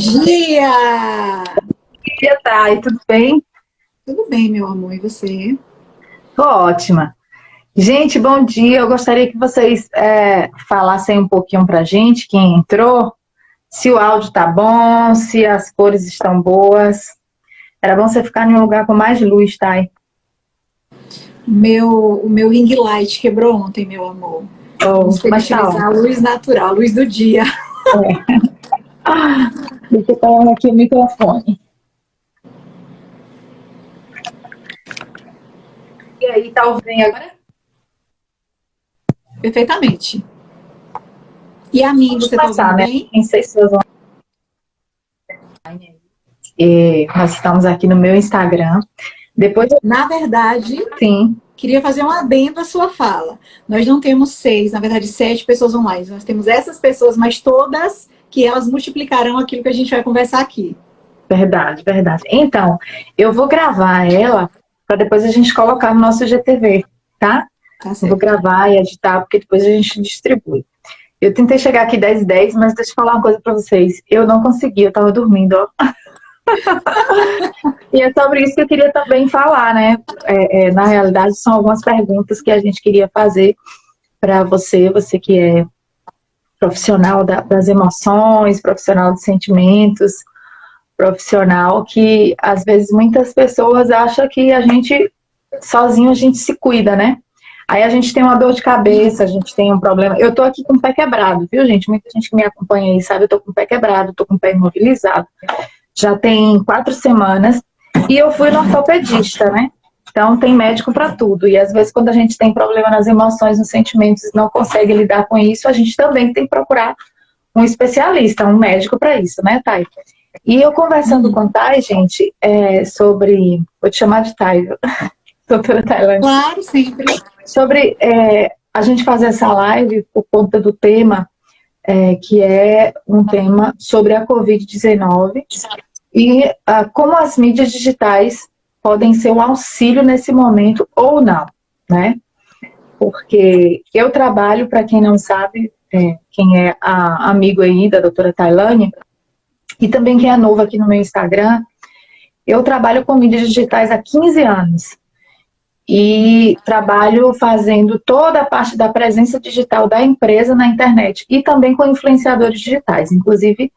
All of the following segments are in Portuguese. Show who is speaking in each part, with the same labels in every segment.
Speaker 1: dia!
Speaker 2: Dia, Thay, tudo bem?
Speaker 1: Tudo bem, meu amor, e você?
Speaker 2: Tô ótima. Gente, bom dia. Eu gostaria que vocês falassem um pouquinho pra gente, quem entrou, se o áudio tá bom, se as cores estão boas. Era bom você ficar em um lugar com mais luz, Thay.
Speaker 1: O meu ring light quebrou ontem, meu amor. Vamos
Speaker 2: Oh,
Speaker 1: ter que
Speaker 2: mas tá
Speaker 1: utilizar a
Speaker 2: ótimo.
Speaker 1: luz natural, a luz do dia.
Speaker 2: Deixa eu pegar aqui o microfone. E aí, tá ouvindo agora?
Speaker 1: Perfeitamente. E a mim,
Speaker 2: Pode
Speaker 1: você tá ouvindo
Speaker 2: começar, né?
Speaker 1: bem?
Speaker 2: Tem 6 pessoas online. Nós estamos aqui no meu Instagram. Depois,
Speaker 1: Na verdade,
Speaker 2: sim,
Speaker 1: queria fazer um adendo à sua fala. Nós não temos 6, na verdade 7 pessoas online. Nós temos essas pessoas, mas todas que elas multiplicarão aquilo que a gente vai conversar aqui.
Speaker 2: verdade, verdade. Então, eu vou gravar ela para depois a gente colocar no nosso GTV, tá?
Speaker 1: Tá
Speaker 2: Eu vou
Speaker 1: certo.
Speaker 2: gravar e editar, porque depois a gente distribui. Eu tentei chegar aqui 10h10, mas deixa eu falar uma coisa para vocês. Eu não consegui, eu tava dormindo, ó. E é sobre isso que eu queria também falar, né? Na realidade, são algumas perguntas que a gente queria fazer para você que é profissional das emoções, profissional dos sentimentos, profissional que às vezes muitas pessoas acham que a gente sozinho a gente se cuida, né? Aí a gente tem uma dor de cabeça, a gente tem um problema. Eu tô aqui com o pé quebrado, viu, gente? Muita gente que me acompanha aí sabe, eu tô com o pé quebrado, tô com o pé imobilizado. Já tem 4 semanas e eu fui no ortopedista, né? Então tem médico para tudo. E às vezes quando a gente tem problema nas emoções, nos sentimentos, não consegue lidar com isso, a gente também tem que procurar um especialista, um médico para isso, né, Thay? E eu conversando com Thay, gente, sobre. Vou te chamar de Thay, doutora Tailândia.
Speaker 1: Claro, sempre.
Speaker 2: Sobre a gente fazer essa live por conta do tema, que é um tema sobre a Covid-19 e como as mídias digitais podem ser um auxílio nesse momento ou não, né? Porque eu trabalho, para quem não sabe, quem é amigo aí da doutora Tailândia, e também quem é novo aqui no meu Instagram, eu trabalho com mídias digitais há 15 anos e trabalho fazendo toda a parte da presença digital da empresa na internet e também com influenciadores digitais. Inclusive,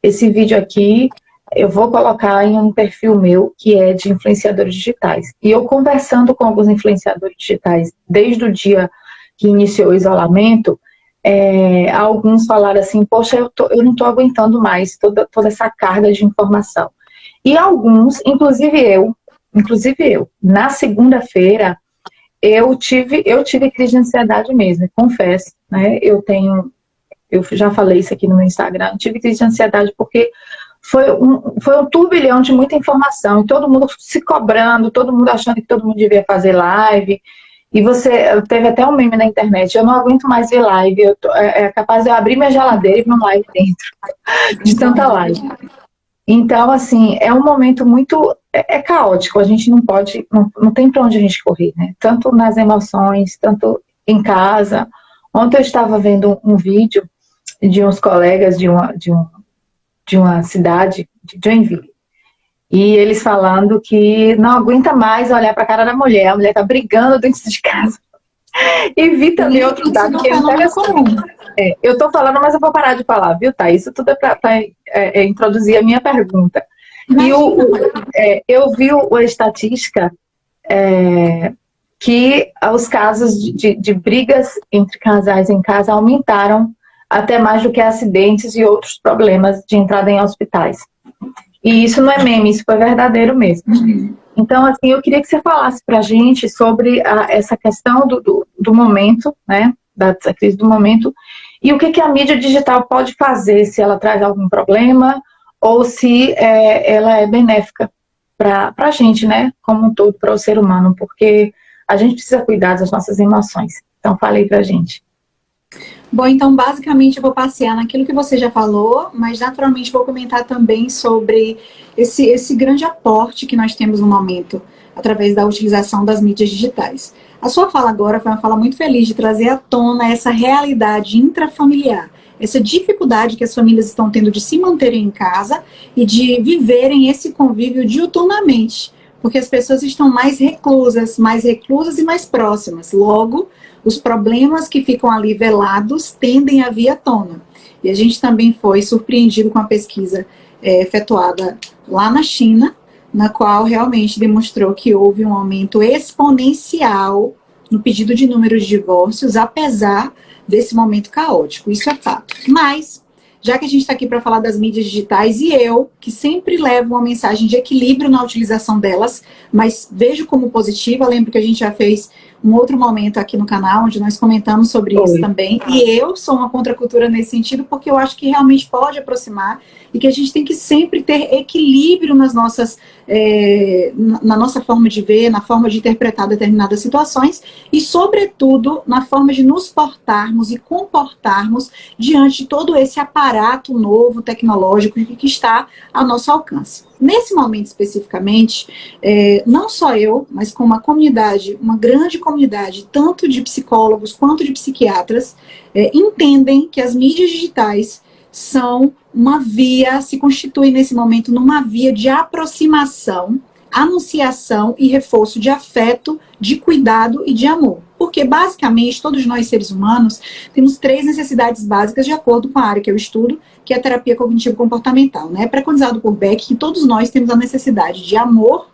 Speaker 2: esse vídeo aqui eu vou colocar em um perfil meu que é de influenciadores digitais. E eu conversando com alguns influenciadores digitais desde o dia que iniciou o isolamento, alguns falaram assim, poxa, eu não estou aguentando mais toda essa carga de informação. E alguns, inclusive eu, na segunda-feira, eu tive crise de ansiedade mesmo, confesso, né? Eu já falei isso aqui no meu Instagram, tive crise de ansiedade porque foi um turbilhão de muita informação, e todo mundo se cobrando, todo mundo achando que todo mundo devia fazer live, e teve até um meme na internet, eu não aguento mais ver live, é capaz de eu abrir minha geladeira e ver uma live dentro, de tanta live. Então, assim, é um momento muito caótico, a gente não pode, não tem para onde a gente correr, né? Tanto nas emoções, tanto em casa. Ontem eu estava vendo um vídeo de uns colegas de uma cidade, de Joinville, e eles falando que não aguenta mais olhar para a cara da mulher, a mulher está brigando dentro de casa. E vi também
Speaker 1: E
Speaker 2: outro
Speaker 1: isso
Speaker 2: dado
Speaker 1: é um
Speaker 2: que é
Speaker 1: fenômeno
Speaker 2: interessante.
Speaker 1: comum.
Speaker 2: Eu estou falando, mas eu vou parar de falar, viu, Tá? Isso tudo é para introduzir a minha pergunta. E
Speaker 1: Imagina,
Speaker 2: eu vi a estatística que os casos de brigas entre casais em casa aumentaram até mais do que acidentes e outros problemas de entrada em hospitais. E isso não é meme, isso foi verdadeiro mesmo. Então, assim, eu queria que você falasse para a gente sobre essa questão do momento, né, da crise do momento, e o que a mídia digital pode fazer, se ela traz algum problema, ou se ela é benéfica para a gente, né, como um todo, para o ser humano, porque a gente precisa cuidar das nossas emoções. Então, fale aí para a gente.
Speaker 1: Bom, então basicamente eu vou passear naquilo que você já falou, mas naturalmente vou comentar também sobre esse grande aporte que nós temos no momento, através da utilização das mídias digitais. A sua fala agora foi uma fala muito feliz de trazer à tona essa realidade intrafamiliar, essa dificuldade que as famílias estão tendo de se manterem em casa e de viverem esse convívio diuturnamente, porque as pessoas estão mais reclusas e mais próximas. Logo, os problemas que ficam ali velados tendem a vir à tona. E a gente também foi surpreendido com a pesquisa efetuada lá na China, na qual realmente demonstrou que houve um aumento exponencial no pedido de número de divórcios, apesar desse momento caótico. Isso é fato. Mas, já que a gente está aqui para falar das mídias digitais, e eu, que sempre levo uma mensagem de equilíbrio na utilização delas, mas vejo como positiva, lembro que a gente já fez um outro momento aqui no canal, onde nós comentamos sobre isso também, e eu sou uma contracultura nesse sentido, porque eu acho que realmente pode aproximar, e que a gente tem que sempre ter equilíbrio nas nossas, na nossa forma de ver, na forma de interpretar determinadas situações, e sobretudo na forma de nos portarmos e comportarmos diante de todo esse aparato novo, tecnológico, que está ao nosso alcance. Nesse momento especificamente, não só eu, mas com uma comunidade, uma grande comunidade, tanto de psicólogos quanto de psiquiatras, entendem que as mídias digitais são uma via, se constituem nesse momento numa via de aproximação, anunciação e reforço de afeto, de cuidado e de amor. Porque, basicamente, todos nós, seres humanos, temos 3 necessidades básicas de acordo com a área que eu estudo, que é a terapia cognitivo-comportamental, né? Preconizado por Beck, que todos nós temos a necessidade de amor,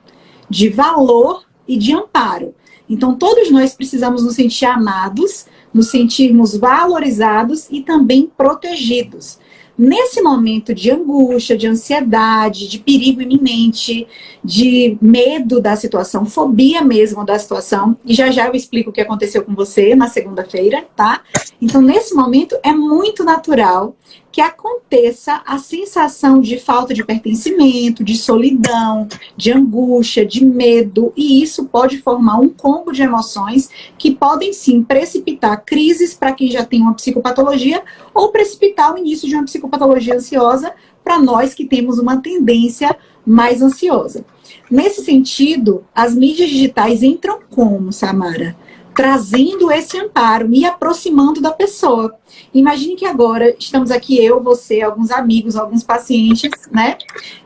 Speaker 1: de valor e de amparo. Então, todos nós precisamos nos sentir amados, nos sentirmos valorizados e também protegidos. Nesse momento de angústia, de ansiedade, de perigo iminente, de medo da situação, fobia mesmo da situação, e já eu explico o que aconteceu com você na segunda-feira, tá? Então, nesse momento, é muito natural que aconteça a sensação de falta de pertencimento, de solidão, de angústia, de medo, e isso pode formar um combo de emoções que podem sim precipitar crises para quem já tem uma psicopatologia ou precipitar o início de uma psicopatologia ansiosa para nós que temos uma tendência mais ansiosa. Nesse sentido, as mídias digitais entram como, Samara? Trazendo esse amparo, me aproximando da pessoa. Imagine que agora estamos aqui, eu, você, alguns amigos, alguns pacientes, né?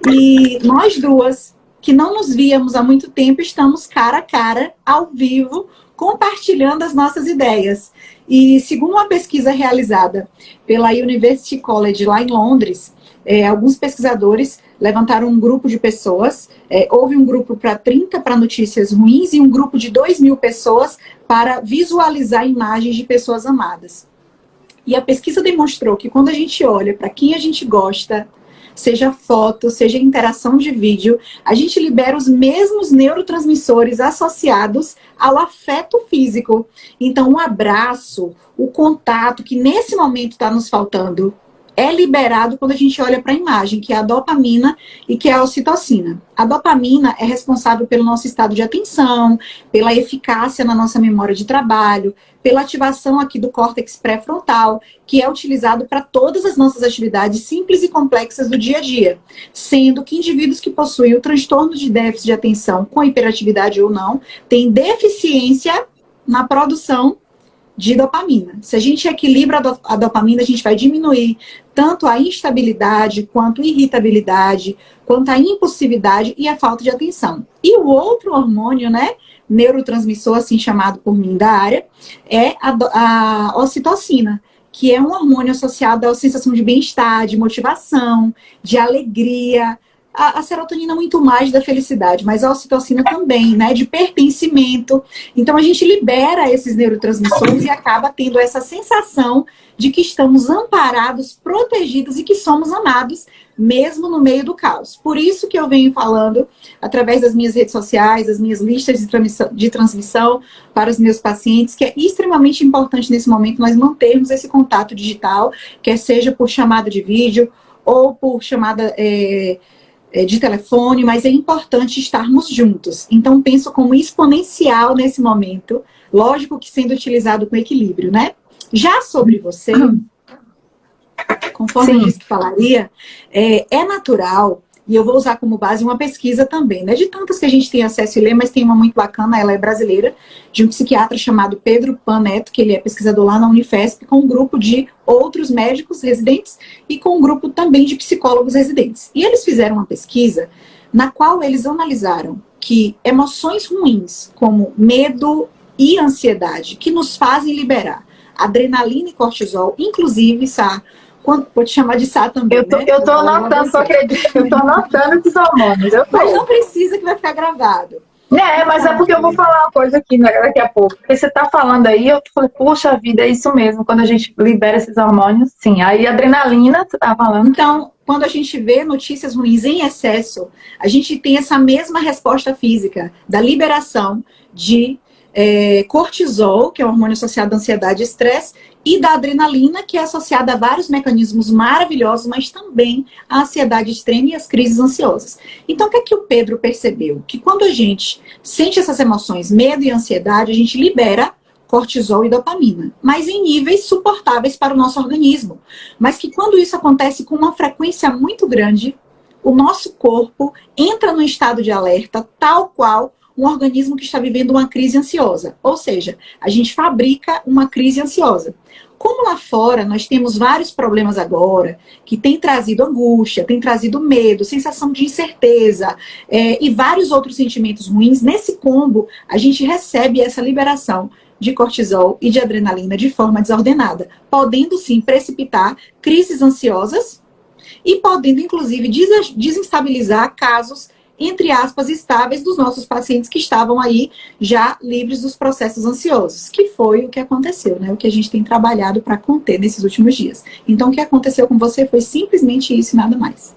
Speaker 1: E nós duas, que não nos víamos há muito tempo, estamos cara a cara, ao vivo, compartilhando as nossas ideias. E segundo uma pesquisa realizada pela University College lá em Londres, alguns pesquisadores levantaram um grupo de pessoas, houve um grupo para 30 para notícias ruins e um grupo de 2.000 pessoas para visualizar imagens de pessoas amadas. E a pesquisa demonstrou que quando a gente olha para quem a gente gosta, seja foto, seja interação de vídeo, a gente libera os mesmos neurotransmissores associados ao afeto físico. Então, o abraço, o contato, que nesse momento está nos faltando, é liberado quando a gente olha para a imagem, que é a dopamina e que é a ocitocina. A dopamina é responsável pelo nosso estado de atenção, pela eficácia na nossa memória de trabalho, pela ativação aqui do córtex pré-frontal, que é utilizado para todas as nossas atividades simples e complexas do dia a dia, sendo que indivíduos que possuem o transtorno de déficit de atenção, com hiperatividade ou não, têm deficiência na produção de dopamina. Se a gente equilibra a dopamina, a gente vai diminuir tanto a instabilidade, quanto a irritabilidade, quanto a impulsividade e a falta de atenção. E o outro hormônio, né, neurotransmissor, assim chamado por mim da área, é a ocitocina, que é um hormônio associado à sensação de bem-estar, de motivação, de alegria. A serotonina muito mais da felicidade, mas a ocitocina também, né, de pertencimento. Então a gente libera esses neurotransmissores e acaba tendo essa sensação de que estamos amparados, protegidos e que somos amados, mesmo no meio do caos. Por isso que eu venho falando, através das minhas redes sociais, das minhas listas de transmissão para os meus pacientes, que é extremamente importante nesse momento nós mantermos esse contato digital, quer seja por chamada de vídeo ou por chamada de telefone, mas é importante estarmos juntos. Então, penso como exponencial nesse momento, lógico que sendo utilizado com equilíbrio, né? Já sobre você, conforme eu disse que falaria, é natural E eu vou usar como base uma pesquisa também, né? De tantas que a gente tem acesso e lê, mas tem uma muito bacana, ela é brasileira, de um psiquiatra chamado Pedro Pan Neto, que ele é pesquisador lá na Unifesp, com um grupo de outros médicos residentes e com um grupo também de psicólogos residentes. E eles fizeram uma pesquisa na qual eles analisaram que emoções ruins, como medo e ansiedade, que nos fazem liberar adrenalina e cortisol, inclusive, Sá, vou te chamar de Sá também, né?
Speaker 2: Eu tô anotando, tu acredita? Eu tô anotando esses hormônios.
Speaker 1: Mas não precisa que vai ficar gravado.
Speaker 2: Mas é porque eu vou falar uma coisa aqui, né, daqui a pouco. Porque você tá falando aí, eu falei, puxa vida, é isso mesmo. Quando a gente libera esses hormônios, sim. Aí adrenalina, você tá falando.
Speaker 1: Então, quando a gente vê notícias ruins em excesso, a gente tem essa mesma resposta física da liberação de cortisol, que é o hormônio associado à ansiedade e estresse, e da adrenalina, que é associada a vários mecanismos maravilhosos, mas também à ansiedade extrema e às crises ansiosas. Então, o que é que o Pedro percebeu? Que quando a gente sente essas emoções, medo e ansiedade, a gente libera cortisol e dopamina, mas em níveis suportáveis para o nosso organismo. Mas que quando isso acontece com uma frequência muito grande, o nosso corpo entra num estado de alerta, tal qual um organismo que está vivendo uma crise ansiosa. Ou seja, a gente fabrica uma crise ansiosa. Como lá fora nós temos vários problemas agora, que tem trazido angústia, tem trazido medo, sensação de incerteza, e vários outros sentimentos ruins, nesse combo a gente recebe essa liberação de cortisol e de adrenalina de forma desordenada, podendo sim precipitar crises ansiosas e podendo inclusive desestabilizar casos, entre aspas, estáveis dos nossos pacientes que estavam aí já livres dos processos ansiosos, que foi o que aconteceu, né? O que a gente tem trabalhado para conter nesses últimos dias. Então, o que aconteceu com você foi simplesmente isso e nada mais.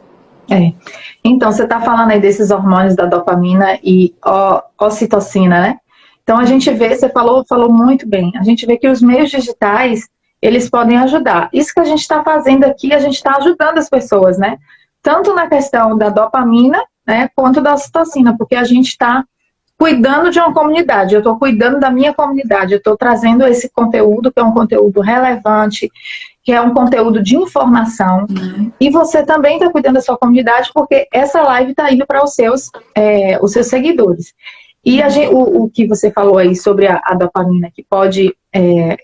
Speaker 2: Então, você está falando aí desses hormônios da dopamina e ocitocina, né? Então, a gente vê, você falou muito bem, a gente vê que os meios digitais, eles podem ajudar. Isso que a gente está fazendo aqui, a gente está ajudando as pessoas, né? Tanto na questão da dopamina, né, quanto da ocitocina, porque a gente está cuidando de uma comunidade, eu estou cuidando da minha comunidade, eu estou trazendo esse conteúdo, que é um conteúdo relevante, que é um conteúdo de informação, e você também está cuidando da sua comunidade, porque essa live está indo para os seus seguidores. E o que você falou aí sobre a dopamina, que pode,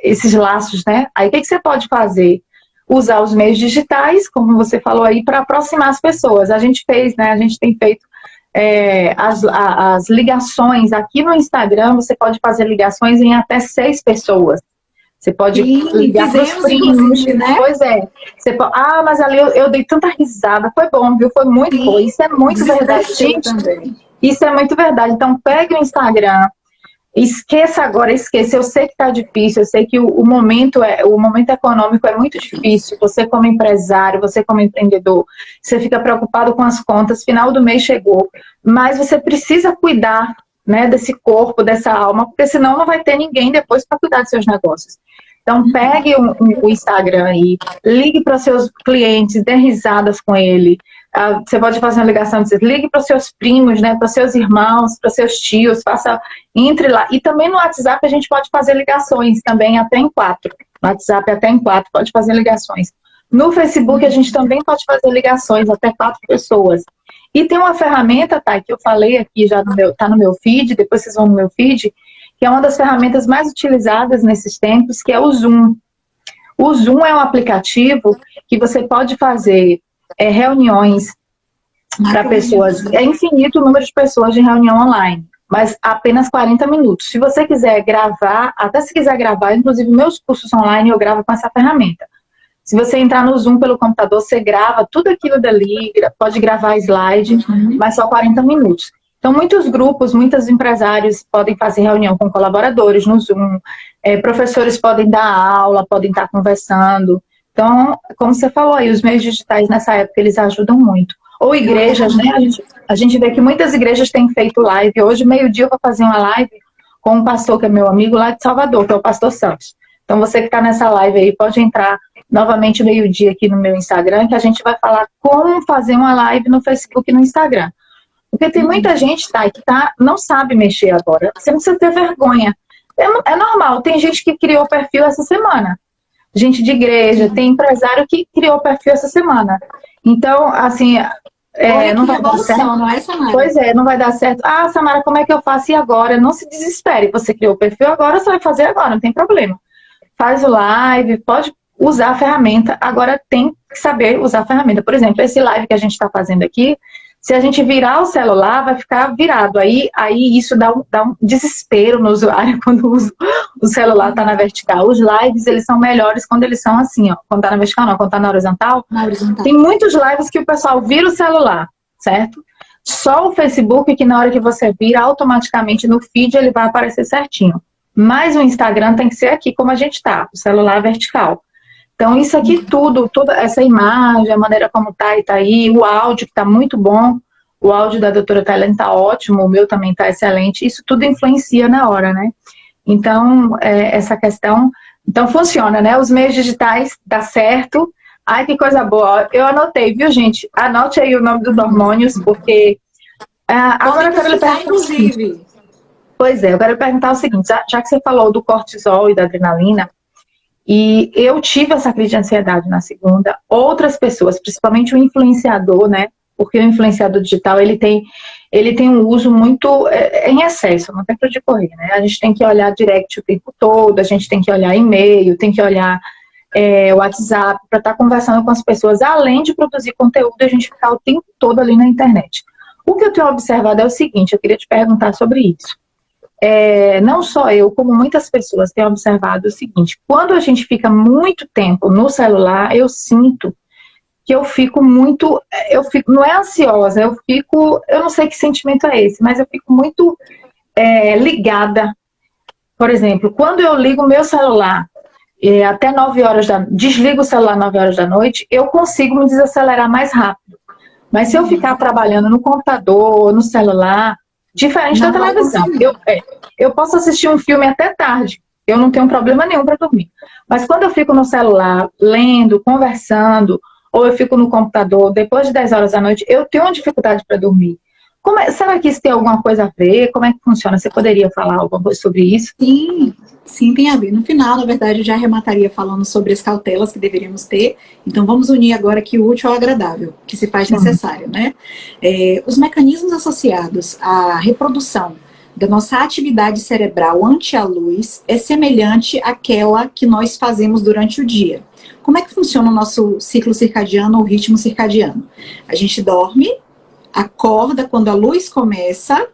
Speaker 2: esses laços, né? Aí o que você pode fazer? Usar os meios digitais, como você falou aí, para aproximar as pessoas. A gente fez, né? A gente tem feito as ligações aqui no Instagram, você pode fazer ligações em até 6 pessoas. Você pode ligar para os primos,
Speaker 1: né?
Speaker 2: Pois é. Você pode, mas ali eu dei tanta risada, foi bom, viu? Foi muito bom. Isso é muito verdade, gente.
Speaker 1: Também.
Speaker 2: Isso é muito verdade. Então, pegue o Instagram, esqueça, eu sei que está difícil, eu sei que o momento econômico é muito difícil, você como empresário, você como empreendedor, você fica preocupado com as contas, final do mês chegou, mas você precisa cuidar, né, desse corpo, dessa alma, porque senão não vai ter ninguém depois para cuidar dos seus negócios. Então pegue o Instagram aí, ligue para os seus clientes, dê risadas com ele. Você pode fazer uma ligação, ligue para os seus primos, né, para os seus irmãos, para os seus tios, entre lá. E também no WhatsApp a gente pode fazer ligações também até em 4. No WhatsApp até em 4 pode fazer ligações. No Facebook a gente também pode fazer ligações até 4 pessoas. E tem uma ferramenta, que eu falei aqui, já tá no meu feed, depois vocês vão no meu feed, que é uma das ferramentas mais utilizadas nesses tempos, que é o Zoom. O Zoom é um aplicativo que você pode fazer reuniões para pessoas, é infinito o número de pessoas de reunião online, mas apenas 40 minutos. Se você quiser gravar, até se quiser gravar, inclusive meus cursos online eu gravo com essa ferramenta. Se você entrar no Zoom pelo computador, você grava tudo aquilo dali, pode gravar slide, mas só 40 minutos. Então, muitos grupos, muitos empresários podem fazer reunião com colaboradores no Zoom, professores podem dar aula, podem estar conversando. Então, como você falou aí, os meios digitais nessa época, eles ajudam muito. Ou igrejas, né? A gente vê que muitas igrejas têm feito live. Hoje, meio-dia, eu vou fazer uma live com um pastor que é meu amigo lá de Salvador, que é o pastor Santos. Então, você que está nessa live aí, pode entrar novamente meio-dia aqui no meu Instagram, que a gente vai falar como fazer uma live no Facebook e no Instagram. Porque tem muita gente, que não sabe mexer agora. Você não precisa ter vergonha. É normal, tem gente que criou perfil essa semana. Gente de igreja, tem empresário que criou perfil essa semana. Então, assim,
Speaker 1: Olha
Speaker 2: não
Speaker 1: que
Speaker 2: vai dar certo.
Speaker 1: revolução, não é, Samara?
Speaker 2: Pois é, não vai dar certo. Ah, Samara, como é que eu faço? E agora? Não se desespere. Você criou o perfil agora, você vai fazer agora, não tem problema. Faz o live, pode usar a ferramenta. Agora tem que saber usar a ferramenta. Por exemplo, esse live que a gente está fazendo aqui, se a gente virar o celular, vai ficar virado. Aí isso dá um desespero no usuário quando o celular está na vertical. Os lives, eles são melhores quando eles são assim, ó. Quando está na vertical, não. Quando está na horizontal.
Speaker 1: Na horizontal.
Speaker 2: Tem muitos lives que o pessoal vira o celular, certo? Só o Facebook, que na hora que você vira, automaticamente no feed ele vai aparecer certinho. Mas o Instagram tem que ser aqui como a gente está, o celular vertical. Então, isso aqui tudo, toda essa imagem, a maneira como tá e tá aí, o áudio que tá muito bom, o áudio da doutora Tailane tá ótimo, o meu também tá excelente, isso tudo influencia na hora, né? Então, essa questão, então funciona, né? Os meios digitais dá certo. Ai, que coisa boa. Eu anotei, viu, gente? Anote aí o nome dos hormônios, porque agora eu quero lhe perguntar
Speaker 1: inclusive.
Speaker 2: Pois é, eu quero lhe perguntar o seguinte, já que você falou do cortisol e da adrenalina, e eu tive essa crise de ansiedade na segunda, outras pessoas, principalmente o influenciador, né? Porque o influenciador digital, ele tem um uso muito em excesso, não tem para onde correr, né? A gente tem que olhar direct o tempo todo, a gente tem que olhar e-mail, tem que olhar WhatsApp, para estar conversando com as pessoas, além de produzir conteúdo, a gente ficar o tempo todo ali na internet. O que eu tenho observado é o seguinte, eu queria te perguntar sobre isso. Não só eu, como muitas pessoas têm observado o seguinte, quando a gente fica muito tempo no celular, eu sinto que eu fico muito, não é ansiosa, eu não sei que sentimento é esse, mas eu fico muito ligada. Por exemplo, quando eu ligo o meu celular, até 9 horas desligo o celular 9 horas da noite, eu consigo me desacelerar mais rápido. Mas se eu ficar trabalhando no computador, no celular, diferente da televisão, eu posso assistir um filme até tarde, eu não tenho problema nenhum para dormir. Mas quando eu fico no celular, lendo, conversando, ou eu fico no computador, depois de 10 horas da noite, eu tenho uma dificuldade para dormir. Será que isso tem alguma coisa a ver? Como é que funciona? Você poderia falar alguma coisa sobre isso?
Speaker 1: Sim, tem a ver. No final, na verdade, eu já arremataria falando sobre as cautelas que deveríamos ter. Então, vamos unir agora aqui o útil ao agradável, que se faz necessário, né? Os mecanismos associados à reprodução da nossa atividade cerebral ante a luz é semelhante àquela que nós fazemos durante o dia. Como é que funciona o nosso ciclo circadiano ou ritmo circadiano? A gente dorme, acorda quando a luz começa,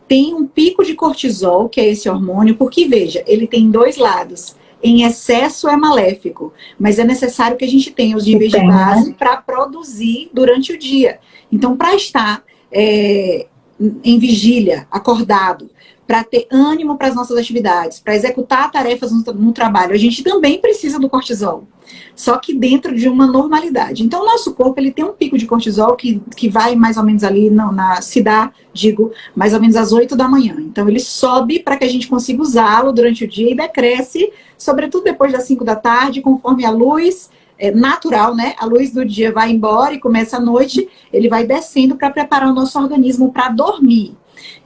Speaker 1: tem um pico de cortisol, que é esse hormônio, porque, veja, ele tem dois lados. Em excesso é maléfico, mas é necessário que a gente tenha os níveis de base para produzir durante o dia. Então, para estar em vigília, acordado, para ter ânimo para as nossas atividades, para executar tarefas no trabalho, a gente também precisa do cortisol, só que dentro de uma normalidade. Então, o nosso corpo ele tem um pico de cortisol que vai mais ou menos ali, mais ou menos às 8 da manhã. Então, ele sobe para que a gente consiga usá-lo durante o dia e decresce, sobretudo depois das 5 da tarde, conforme a luz natural, né? A luz do dia vai embora e começa a noite, ele vai descendo para preparar o nosso organismo para dormir.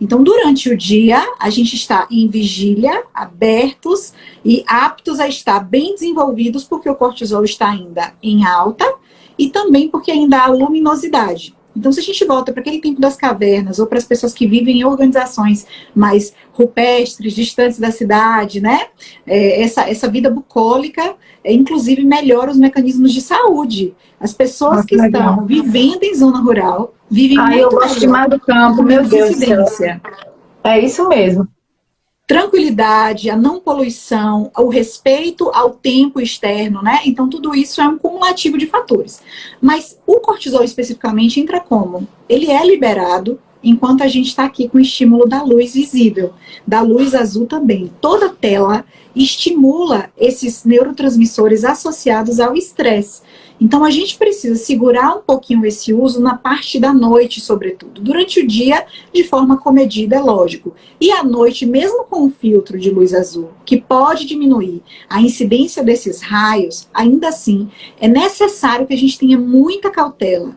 Speaker 1: Então, durante o dia, a gente está em vigília, abertos e aptos a estar bem desenvolvidos, porque o cortisol está ainda em alta e também porque ainda há luminosidade. Então, se a gente volta para aquele tempo das cavernas ou para as pessoas que vivem em organizações mais rupestres, distantes da cidade, né? Essa vida bucólica, inclusive, melhora os mecanismos de saúde. As pessoas que estão vivendo em zona rural vivem muito
Speaker 2: eu gosto demais do campo, meu Deus do céu. É isso mesmo.
Speaker 1: Tranquilidade, a não poluição, o respeito ao tempo externo, né? Então, tudo isso é um cumulativo de fatores. Mas o cortisol especificamente entra como? Ele é liberado enquanto a gente está aqui com o estímulo da luz visível, da luz azul também. Toda tela estimula esses neurotransmissores associados ao estresse. Então, a gente precisa segurar um pouquinho esse uso na parte da noite, sobretudo. Durante o dia, de forma comedida, é lógico. E à noite, mesmo com o filtro de luz azul, que pode diminuir a incidência desses raios, ainda assim, é necessário que a gente tenha muita cautela.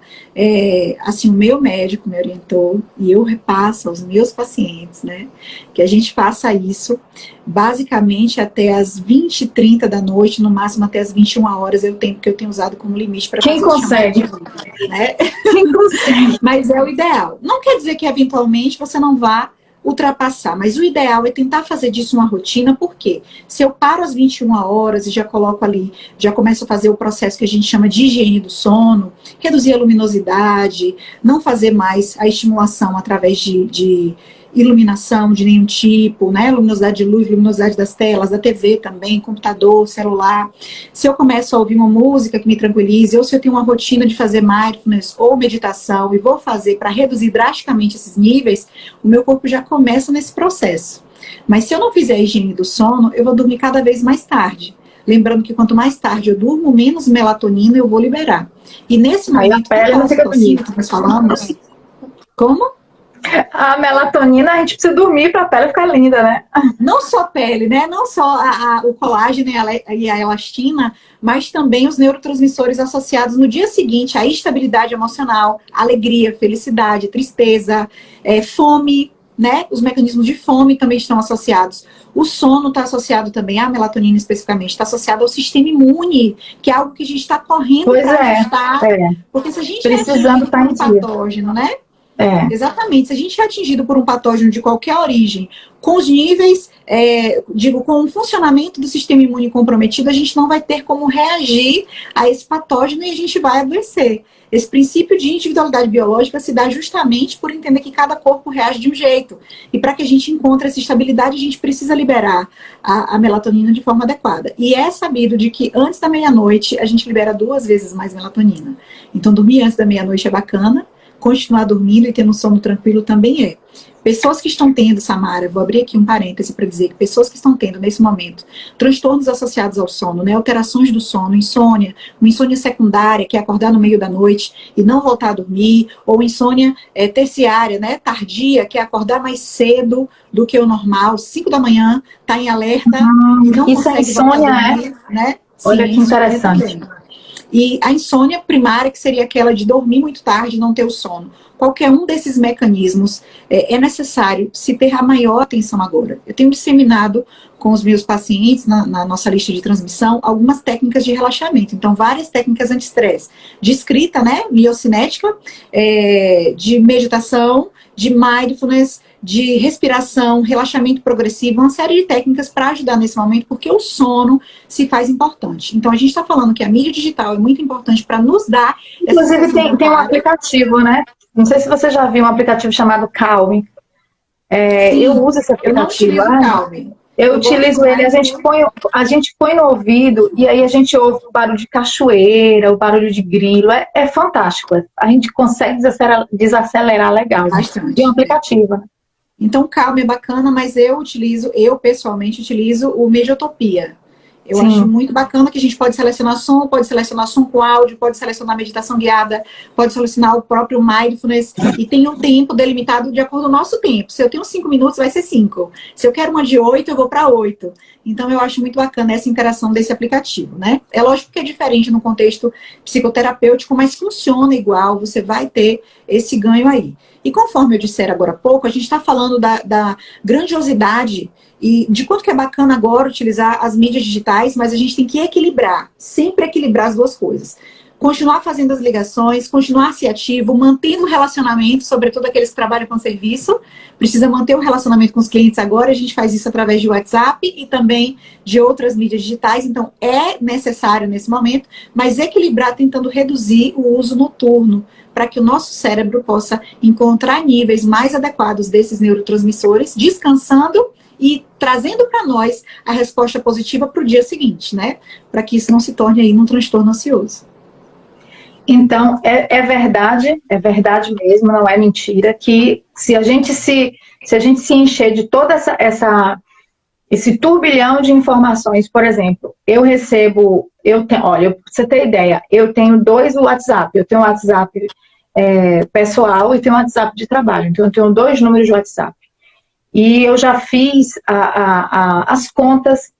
Speaker 1: assim, o meu médico me orientou, e eu repasso aos meus pacientes, né, que a gente faça isso, basicamente até as 20h30 da noite, no máximo até as 21h, é o tempo que eu tenho usado como limite para fazer
Speaker 2: Quem consegue?
Speaker 1: né?
Speaker 2: Quem consegue?
Speaker 1: Mas é o ideal. Não quer dizer que eventualmente você não vá ultrapassar, mas o ideal é tentar fazer disso uma rotina, porque se eu paro às 21h e já coloco ali, já começo a fazer o processo que a gente chama de higiene do sono, reduzir a luminosidade, não fazer mais a estimulação através de iluminação de nenhum tipo, né? Luminosidade de luz, luminosidade das telas, da TV também, computador, celular. Se eu começo a ouvir uma música que me tranquilize, ou se eu tenho uma rotina de fazer mindfulness ou meditação e vou fazer para reduzir drasticamente esses níveis, o meu corpo já começa nesse processo. Mas se eu não fizer a higiene do sono, eu vou dormir cada vez mais tarde. Lembrando que quanto mais tarde eu durmo, menos melatonina eu vou liberar. E nesse momento,
Speaker 2: aí a pele não fica bonita.
Speaker 1: que nós falamos, como?
Speaker 2: A melatonina, a gente precisa dormir para a pele ficar linda, né?
Speaker 1: Não só a pele, né? Não só o colágeno e a elastina, mas também os neurotransmissores associados no dia seguinte à estabilidade emocional, alegria, felicidade, tristeza, fome, né? Os mecanismos de fome também estão associados. O sono está associado também, a melatonina especificamente, está associado ao sistema imune, que é algo que a gente está correndo para ajustar. Porque se a gente
Speaker 2: precisando estar em
Speaker 1: um patógeno, né? Exatamente. Se a gente é atingido por um patógeno de qualquer origem, com os níveis, com o funcionamento do sistema imune comprometido, a gente não vai ter como reagir a esse patógeno e a gente vai adoecer. Esse princípio de individualidade biológica se dá justamente por entender que cada corpo reage de um jeito. E para que a gente encontre essa estabilidade, a gente precisa liberar a melatonina de forma adequada. E é sabido de que antes da meia-noite, a gente libera 2 vezes mais melatonina. Então, dormir antes da meia-noite é bacana. Continuar dormindo e tendo um sono tranquilo também é. Pessoas que estão tendo, Samara, vou abrir aqui um parêntese para dizer que pessoas que estão tendo, nesse momento, transtornos associados ao sono, né, alterações do sono, insônia, uma insônia secundária, que é acordar no meio da noite e não voltar a dormir, ou insônia terciária, né, tardia, que é acordar mais cedo do que o normal, 5 da manhã, tá em alerta e não consegue voltar a dormir, né?
Speaker 2: Olha que interessante.
Speaker 1: E a insônia primária, que seria aquela de dormir muito tarde e não ter o sono. Qualquer um desses mecanismos é necessário se ter a maior atenção agora. Eu tenho disseminado com os meus pacientes, na nossa lista de transmissão, algumas técnicas de relaxamento. Então, várias técnicas anti-estresse. De escrita, né, miocinética, de meditação, de mindfulness, de respiração, relaxamento progressivo, uma série de técnicas para ajudar nesse momento, porque o sono se faz importante. Então, a gente está falando que a mídia digital é muito importante para nos dar...
Speaker 2: Inclusive, tem um aplicativo, né? Não sei se você já viu um aplicativo chamado Calm. Eu uso esse aplicativo.
Speaker 1: Eu não utilizo Calm.
Speaker 2: Eu utilizo ele, a gente põe no ouvido e aí a gente ouve o barulho de cachoeira, o barulho de grilo, é fantástico. A gente consegue desacelerar legal.
Speaker 1: Bastante.
Speaker 2: E é um aplicativo, né?
Speaker 1: Então, Calm é bacana, mas eu pessoalmente utilizo o Mediotopia. Eu
Speaker 2: Sim.
Speaker 1: acho muito bacana que a gente pode selecionar som com áudio, pode selecionar meditação guiada, pode selecionar o próprio mindfulness, e tem um tempo delimitado de acordo com o nosso tempo. Se eu tenho 5 minutos, vai ser 5. Se eu quero uma de 8, eu vou para 8. Então, eu acho muito bacana essa interação desse aplicativo, né? É lógico que é diferente no contexto psicoterapêutico, mas funciona igual, você vai ter esse ganho aí. E conforme eu disser agora há pouco, a gente está falando da grandiosidade e de quanto que é bacana agora utilizar as mídias digitais, mas a gente tem que equilibrar, sempre equilibrar as duas coisas. Continuar fazendo as ligações, continuar se ativo, mantendo o relacionamento, sobretudo aqueles que trabalham com serviço, precisa manter o relacionamento com os clientes agora, a gente faz isso através de WhatsApp e também de outras mídias digitais, então é necessário nesse momento, mas equilibrar tentando reduzir o uso noturno, para que o nosso cérebro possa encontrar níveis mais adequados desses neurotransmissores, descansando e trazendo para nós a resposta positiva para o dia seguinte, né? Para que isso não se torne aí num transtorno ansioso.
Speaker 2: Então, é verdade mesmo, não é mentira, que se a gente se encher de toda esse turbilhão de informações, por exemplo, olha, pra você ter ideia, eu tenho 2 WhatsApp, eu tenho um WhatsApp pessoal e tenho um WhatsApp de trabalho, então eu tenho 2 números de WhatsApp. E eu já fiz as contas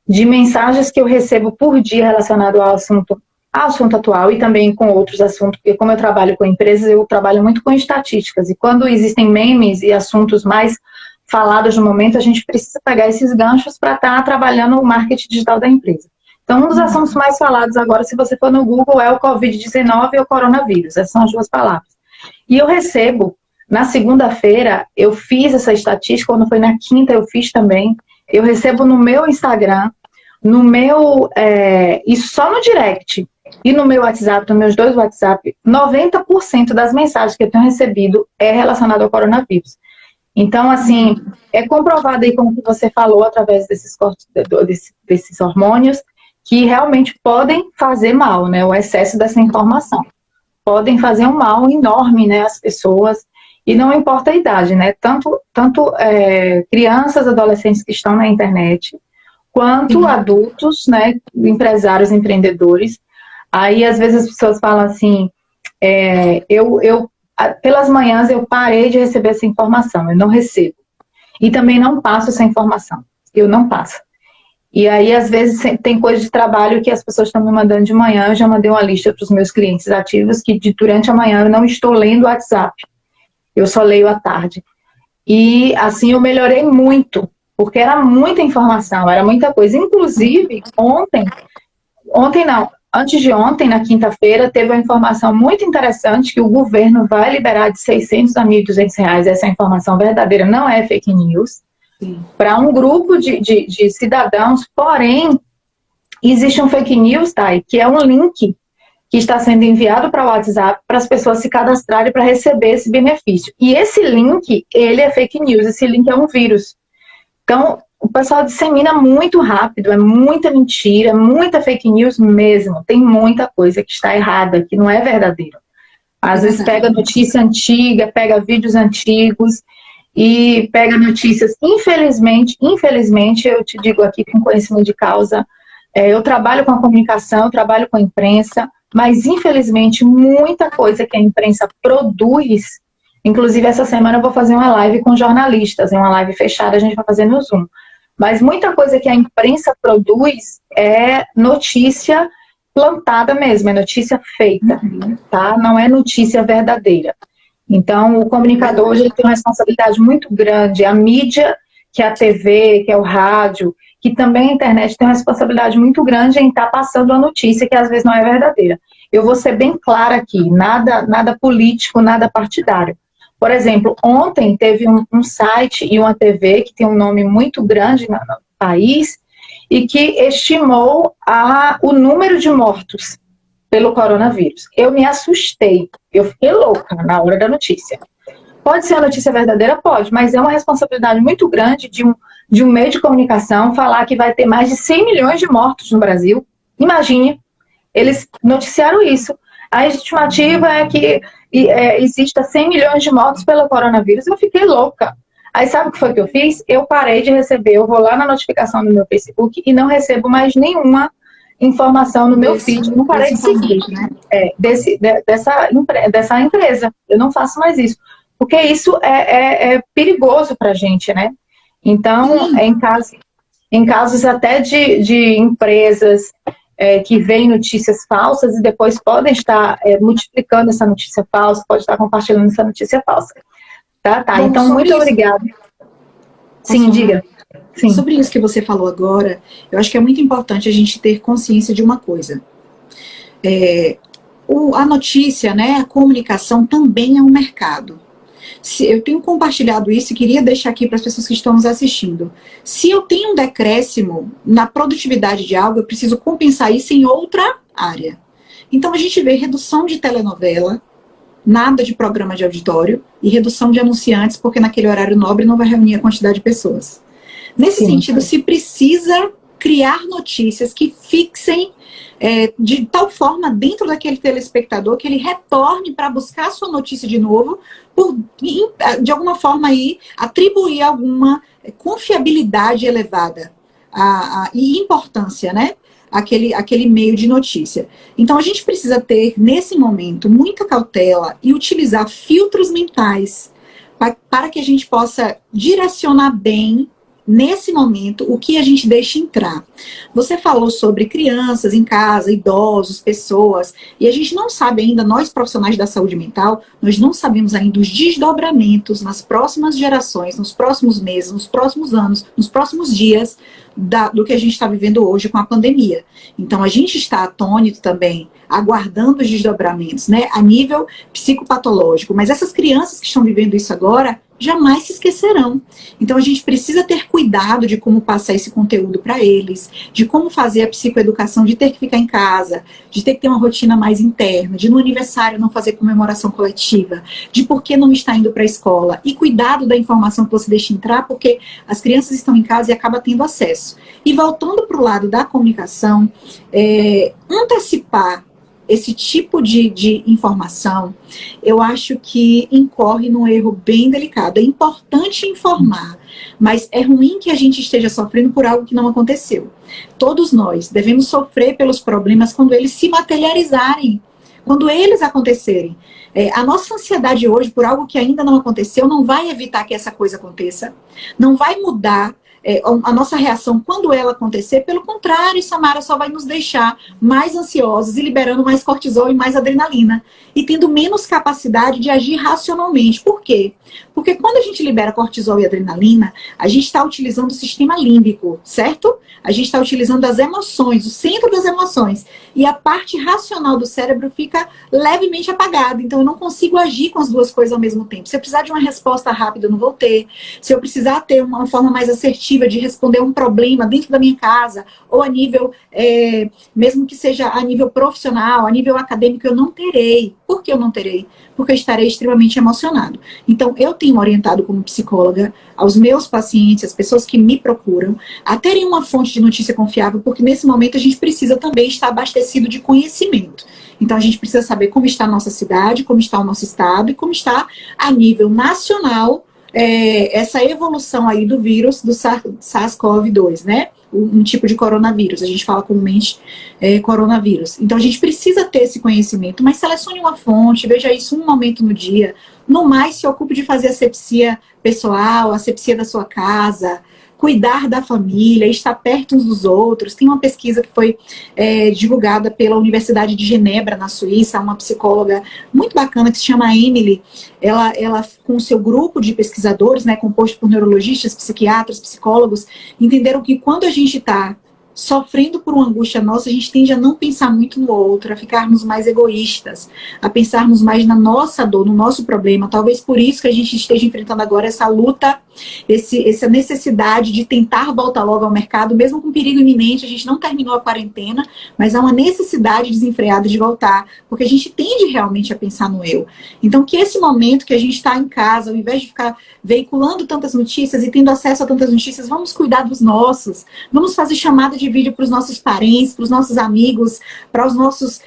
Speaker 2: de mensagens que eu recebo por dia relacionado ao assunto assunto atual e também com outros assuntos, porque como eu trabalho com empresas, eu trabalho muito com estatísticas, e quando existem memes e assuntos mais falados no momento, a gente precisa pegar esses ganchos para estar trabalhando o marketing digital da empresa. Então, um dos assuntos mais falados agora, se você for no Google, é o Covid-19 ou o coronavírus, essas são as duas palavras. E eu recebo, na segunda-feira, eu fiz essa estatística, quando foi na quinta eu fiz também, eu recebo no meu Instagram, no meu, e só no direct, e no meu WhatsApp, nos meus 2 WhatsApp, 90% das mensagens que eu tenho recebido é relacionado ao coronavírus. Então, assim, é comprovado aí, como você falou, através desses hormônios, que realmente podem fazer mal, né? O excesso dessa informação. Podem fazer um mal enorme, né, às pessoas, e não importa a idade, né? Tanto crianças, adolescentes que estão na internet, quanto adultos, né, empresários, empreendedores. Aí, às vezes, as pessoas falam assim, pelas manhãs eu parei de receber essa informação, eu não recebo. E também não passo essa informação, eu não passo. E aí, às vezes, tem coisa de trabalho que as pessoas estão me mandando de manhã, eu já mandei uma lista para os meus clientes ativos que durante a manhã eu não estou lendo o WhatsApp, eu só leio à tarde. E assim eu melhorei muito, porque era muita informação, era muita coisa. Inclusive, antes de ontem, na quinta-feira, teve uma informação muito interessante que o governo vai liberar de 600 a R$ 1.200, essa informação verdadeira, não é fake news, para um grupo de cidadãos, porém, existe um fake news, Thay, que é um link que está sendo enviado para o WhatsApp para as pessoas se cadastrarem para receber esse benefício. E esse link, ele é fake news, esse link é um vírus. Então, o pessoal dissemina muito rápido, é muita mentira, muita fake news mesmo. Tem muita coisa que está errada, que não é verdadeiro. Às vezes pega notícia antiga, pega vídeos antigos e pega notícias, infelizmente, eu te digo aqui com conhecimento de causa, eu trabalho com a comunicação, eu trabalho com a imprensa, mas infelizmente muita coisa que a imprensa produz, inclusive essa semana eu vou fazer uma live com jornalistas, uma live fechada, a gente vai fazer no Zoom, mas muita coisa que a imprensa produz é notícia plantada mesmo, é notícia feita, tá? Não é notícia verdadeira. Então, o comunicador hoje ele tem uma responsabilidade muito grande, a mídia, que é a TV, que é o rádio, que também a internet tem uma responsabilidade muito grande em estar passando a notícia que às vezes não é verdadeira. Eu vou ser bem clara aqui, nada político, nada partidário. Por exemplo, ontem teve um site e uma TV que tem um nome muito grande no país e que estimou o número de mortos pelo coronavírus. Eu me assustei, eu fiquei louca na hora da notícia. Pode ser a notícia verdadeira? Pode, mas é uma responsabilidade muito grande de um meio de comunicação falar que vai ter mais de 100 milhões de mortos no Brasil. Imagine, eles noticiaram isso. A estimativa é que exista 100 milhões de mortos pelo coronavírus. Eu fiquei louca. Aí sabe o que foi que eu fiz? Eu parei de receber, eu vou lá na notificação do meu Facebook e não recebo mais nenhuma informação no meu feed. Eu não parei de seguir, né? Dessa empresa. Eu não faço mais isso. Porque isso é perigoso para a gente, né? Então, em casos até de empresas que veem notícias falsas e depois podem estar multiplicando essa notícia falsa, pode estar compartilhando essa notícia falsa. Tá? Bom, então, muito obrigada. Sim, diga. Sim.
Speaker 1: Sobre isso que você falou agora, eu acho que é muito importante a gente ter consciência de uma coisa. A notícia, né, a comunicação também é um mercado. Eu tenho compartilhado isso e queria deixar aqui para as pessoas que estão nos assistindo. Se eu tenho um decréscimo na produtividade de algo, eu preciso compensar isso em outra área. Então a gente vê redução de telenovela, nada de programa de auditório e redução de anunciantes, porque naquele horário nobre não vai reunir a quantidade de pessoas. Nesse sentido, se precisa criar notícias que fixem de tal forma dentro daquele telespectador que ele retorne para buscar a sua notícia de novo, de alguma forma aí atribuir alguma confiabilidade elevada e importância, né? Aquele meio de notícia. Então a gente precisa ter, nesse momento, muita cautela e utilizar filtros mentais para que a gente possa direcionar bem nesse momento, o que a gente deixa entrar. Você falou sobre crianças em casa, idosos, pessoas, e a gente não sabe ainda, nós profissionais da saúde mental, nós não sabemos ainda os desdobramentos nas próximas gerações, nos próximos meses, nos próximos anos, nos próximos dias do que a gente está vivendo hoje com a pandemia. Então, a gente está atônito também, aguardando os desdobramentos, né, a nível psicopatológico, mas essas crianças que estão vivendo isso agora, jamais se esquecerão. Então a gente precisa ter cuidado de como passar esse conteúdo para eles, de como fazer a psicoeducação, de ter que ficar em casa, de ter que ter uma rotina mais interna, de no aniversário não fazer comemoração coletiva, de por que não está indo para a escola, e cuidado da informação que você deixa entrar, porque as crianças estão em casa e acaba tendo acesso. E voltando para o lado da comunicação, antecipar esse tipo de informação, eu acho que incorre num erro bem delicado. É importante informar, mas é ruim que a gente esteja sofrendo por algo que não aconteceu. Todos nós devemos sofrer pelos problemas quando eles se materializarem, quando eles acontecerem. A nossa ansiedade hoje por algo que ainda não aconteceu não vai evitar que essa coisa aconteça, não vai mudar a nossa reação quando ela acontecer. Pelo contrário, Samara, só vai nos deixar mais ansiosos e liberando mais cortisol e mais adrenalina. E tendo menos capacidade de agir racionalmente. Por quê? Porque quando a gente libera cortisol e adrenalina, a gente está utilizando o sistema límbico, certo? A gente está utilizando as emoções, o centro das emoções. E a parte racional do cérebro fica levemente apagada. Então eu não consigo agir com as duas coisas ao mesmo tempo. Se eu precisar de uma resposta rápida, eu não vou ter. Se eu precisar ter uma forma mais assertiva de responder um problema dentro da minha casa, ou a nível, mesmo que seja a nível profissional, a nível acadêmico, eu não terei. Por que eu não terei? Porque eu estarei extremamente emocionado. Então, eu tenho orientado como psicóloga aos meus pacientes, as pessoas que me procuram, a terem uma fonte de notícia confiável, porque nesse momento a gente precisa também estar abastecido de conhecimento. Então, a gente precisa saber como está a nossa cidade, como está o nosso estado e como está a nível nacional essa evolução aí do vírus, do SARS-CoV-2, né? Um tipo de coronavírus, a gente fala comumente coronavírus. Então a gente precisa ter esse conhecimento, mas selecione uma fonte, veja isso um momento no dia. No mais, se ocupe de fazer asepsia pessoal, asepsia da sua casa, cuidar da família, estar perto uns dos outros. Tem uma pesquisa que foi divulgada pela Universidade de Genebra, na Suíça, uma psicóloga muito bacana que se chama Emily. Ela com o seu grupo de pesquisadores, né, composto por neurologistas, psiquiatras, psicólogos, entenderam que quando a gente está sofrendo por uma angústia nossa, a gente tende a não pensar muito no outro, a ficarmos mais egoístas, a pensarmos mais na nossa dor, no nosso problema. Talvez por isso que a gente esteja enfrentando agora essa luta, essa necessidade de tentar voltar logo ao mercado, mesmo com perigo iminente. A gente não terminou a quarentena, mas há uma necessidade desenfreada de voltar, porque a gente tende realmente a pensar no eu. Então, que esse momento que a gente está em casa, ao invés de ficar veiculando tantas notícias e tendo acesso a tantas notícias, vamos cuidar dos nossos, vamos fazer chamada de vídeo para os nossos parentes, para os nossos amigos, para os nossos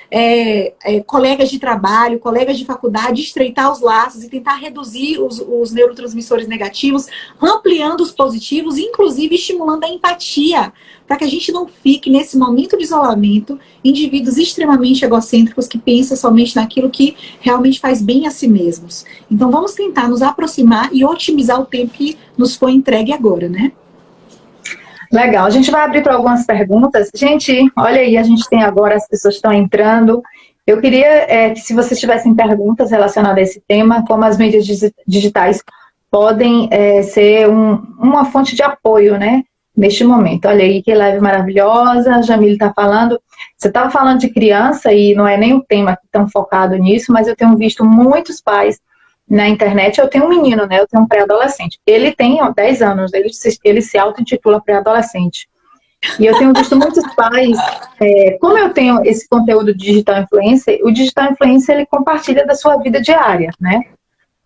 Speaker 1: colegas de trabalho, colegas de faculdade, estreitar os laços e tentar reduzir os neurotransmissores negativos, ampliando os positivos, inclusive estimulando a empatia, para que a gente não fique, nesse momento de isolamento, indivíduos extremamente egocêntricos que pensam somente naquilo que realmente faz bem a si mesmos. Então vamos tentar nos aproximar e otimizar o tempo que nos foi entregue agora, né?
Speaker 2: Legal, a gente vai abrir para algumas perguntas. Gente, olha aí, a gente tem agora, as pessoas estão entrando. Eu queria que se vocês tivessem perguntas relacionadas a esse tema, como as mídias digitais podem ser uma fonte de apoio, né, neste momento. Olha aí, que live maravilhosa, a Jamile está falando. Você estava falando de criança e não é nem o tema tão focado nisso, mas eu tenho visto muitos pais na internet. Eu tenho um menino, né? Eu tenho um pré-adolescente. Ele tem 10 anos, ele se auto-intitula pré-adolescente. E eu tenho visto muitos pais, como eu tenho esse conteúdo digital influencer, o digital influencer, ele compartilha da sua vida diária, né?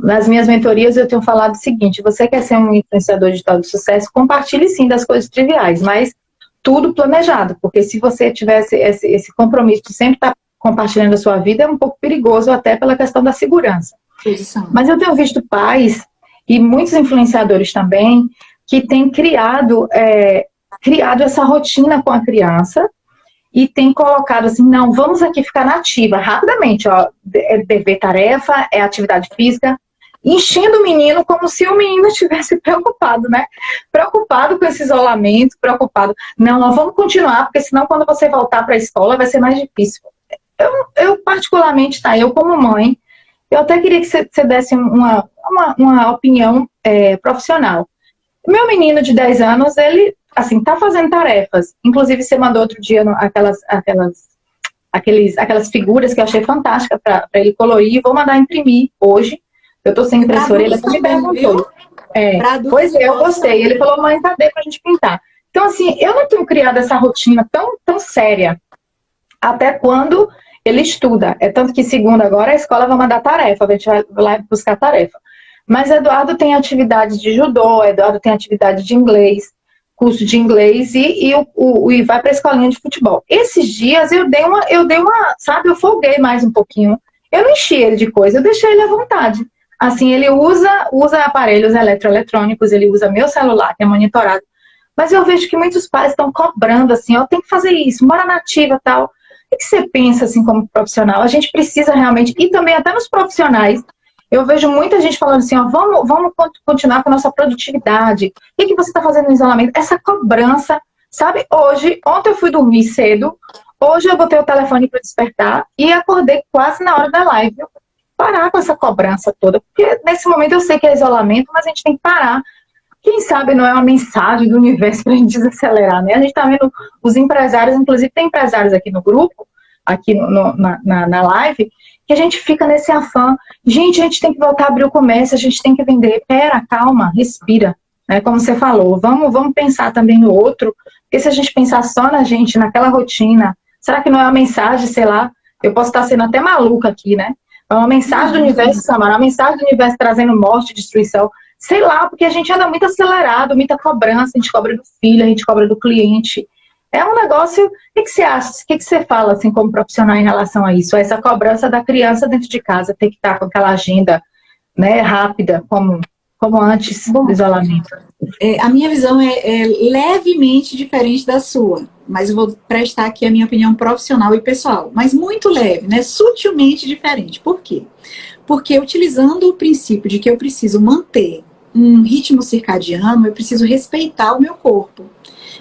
Speaker 2: Nas minhas mentorias eu tenho falado o seguinte: você quer ser um influenciador digital de sucesso, compartilhe sim das coisas triviais, mas tudo planejado, porque se você tivesse esse compromisso de sempre estar compartilhando a sua vida, é um pouco perigoso até pela questão da segurança. Mas eu tenho visto pais, e muitos influenciadores também, que têm criado essa rotina com a criança e têm colocado assim: não, vamos aqui ficar na ativa, rapidamente, ó, é dever tarefa, é atividade física, enchendo o menino como se o menino estivesse preocupado, né? Preocupado com esse isolamento, preocupado. Não, nós vamos continuar, porque senão quando você voltar para a escola vai ser mais difícil. Eu particularmente, tá, eu como mãe, eu até queria que você desse uma opinião profissional. Meu menino de 10 anos, ele, assim, tá fazendo tarefas. Inclusive, você mandou outro dia aquelas figuras que eu achei fantástica para ele colorir. Vou mandar imprimir hoje. Eu tô sem impressora, ele até me perguntou. Pois é, eu gostei. Ele falou, mãe, cadê pra gente pintar? Então, assim, eu não tenho criado essa rotina tão séria até quando ele estuda. É tanto que segunda agora a escola vai mandar tarefa, a gente vai lá buscar tarefa. Mas Eduardo tem atividade de judô, Eduardo tem atividade de inglês, curso de inglês e vai para a escolinha de futebol. Esses dias eu dei uma, sabe, eu folguei mais um pouquinho. Eu não enchi ele de coisa, eu deixei ele à vontade. Assim, ele usa aparelhos eletroeletrônicos, ele usa meu celular, que é monitorado. Mas eu vejo que muitos pais estão cobrando, assim, ó, tem que fazer isso, mora nativa e tal. O que você pensa, assim, como profissional? A gente precisa realmente, e também até nos profissionais, eu vejo muita gente falando assim, ó, vamos continuar com a nossa produtividade. O que você está fazendo no isolamento? Essa cobrança, sabe? Ontem eu fui dormir cedo, hoje eu botei o telefone para despertar e acordei quase na hora da live. Eu parar com essa cobrança toda, porque nesse momento eu sei que é isolamento, mas a gente tem que parar. Quem sabe não é uma mensagem do universo para a gente desacelerar, né? A gente está vendo os empresários, inclusive tem empresários aqui no grupo, aqui na live, que a gente fica nesse afã. Gente, a gente tem que voltar a abrir o comércio, a gente tem que vender. Pera, calma, respira. Né? Como você falou, vamos pensar também no outro, porque se a gente pensar só na gente, naquela rotina, será que não é uma mensagem, sei lá, eu posso estar sendo até maluca aqui, né? É uma mensagem do universo, Samara, uma mensagem do universo trazendo morte, destruição. Sei lá, porque a gente anda muito acelerado, muita cobrança, a gente cobra do filho, a gente cobra do cliente. É um negócio... O que você acha? O que você fala, assim, como profissional em relação a isso? Essa cobrança da criança dentro de casa, ter que estar com aquela agenda, né, rápida, como antes do isolamento.
Speaker 1: A minha visão é levemente diferente da sua, mas eu vou prestar aqui a minha opinião profissional e pessoal, mas muito leve, né? Sutilmente diferente. Por quê? Porque utilizando o princípio de que eu preciso manter um ritmo circadiano, eu preciso respeitar o meu corpo.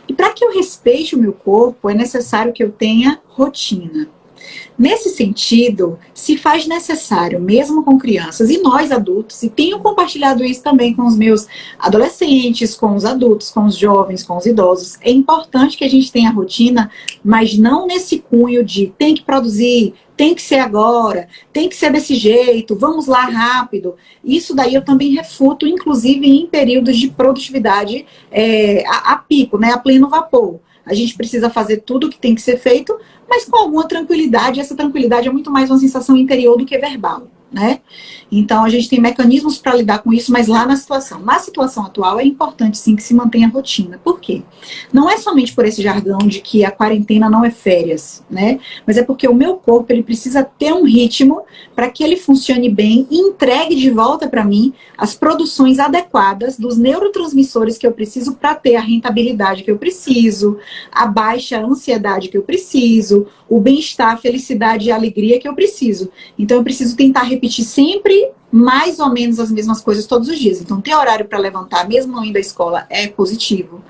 Speaker 1: E para que eu respeite o meu corpo, é necessário que eu tenha rotina. Nesse sentido, se faz necessário, mesmo com crianças e nós adultos, e tenho compartilhado isso também com os meus adolescentes, com os adultos, com os jovens, com os idosos, é importante que a gente tenha rotina, mas não nesse cunho de tem que produzir, tem que ser agora, tem que ser desse jeito, vamos lá rápido. Isso daí eu também refuto, inclusive em períodos de produtividade a pico, né, a pleno vapor. A gente precisa fazer tudo o que tem que ser feito, mas com alguma tranquilidade. Essa tranquilidade é muito mais uma sensação interior do que verbal, né? Então, a gente tem mecanismos para lidar com isso, mas lá na situação atual, é importante sim que se mantenha a rotina. Por quê? Não é somente por esse jargão de que a quarentena não é férias, né? Mas é porque o meu corpo, ele precisa ter um ritmo para que ele funcione bem e entregue de volta para mim as produções adequadas dos neurotransmissores que eu preciso para ter a rentabilidade que eu preciso, a baixa ansiedade que eu preciso, o bem-estar, a felicidade e a alegria que eu preciso. Então, eu preciso tentar repetir sempre mais ou menos as mesmas coisas todos os dias. Então, ter horário para levantar, mesmo não indo à escola, é positivo.